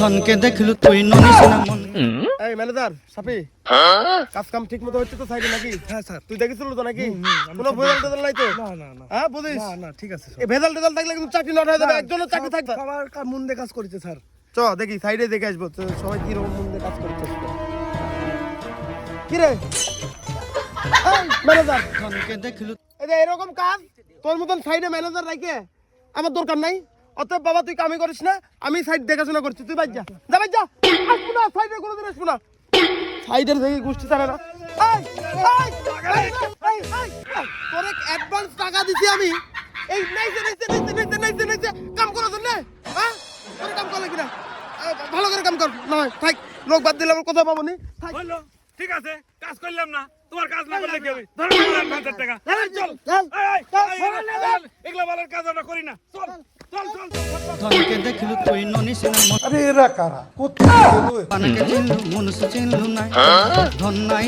ধনকে দেখলু তুই ননিস না মন। এই ম্যানেজার সাপি, কাজ কাম ঠিক মতো হচ্ছে তো সাইডে নাকি? হ্যাঁ স্যার। তুই দেখেছিল তো নাকি? কোনো ভেজাল টেজাল নাই তো? না না না হ্যাঁ বুঝিস? না না ঠিক আছে এই ভেজাল টেজাল থাকলে কিন্তু চাকরি নট হয়ে যাবে, একজনের চাকরি থাকবে। সবার মন দিয়ে কাজ করেছে স্যার। চ দেখি সাইডে দেখে আসবো তো সবাই কি রকম মন দিয়ে কাজ করতে। কি রে এই ম্যানেজার, ধনকে দেখলু এই যে এরকম কাজ তোর মতন সাইডে ম্যানেজার রাখে আমার দরকার নাই। অতএব বাবা তুই কামই করিস না, আমি সাইড দেখাশোনা করছি, তুই বাইর যা, যা বাইর যা। আসবো না সাইডে কোনোদিন আসবো না, সাইডের দেখি গোষ্ঠী জানে না। তোরে অ্যাডভান্স টাকা দিছি আমি, এই নাইছে কাম করার জন্য। হ্যাঁ তোর কাম করলে কিনা ভালো করে কাম কর, নয় থাক লোক বাদ দিলে আমার কথা পাবো নি। থাক বললো ঠিক আছে, কাজ করলাম না, তোমার কাজ না করলে কি হবে? ধরো 5,000 টাকা। চল চল এগুলা বলার কাজ আমরা করি না, চল চল চল। ধনকে দেখলু তুই ননিস না মন। আরে এরা কারা? কোথায় গেল? পানকে চিনলু মনুষ চিনলু নাই, ধন নাই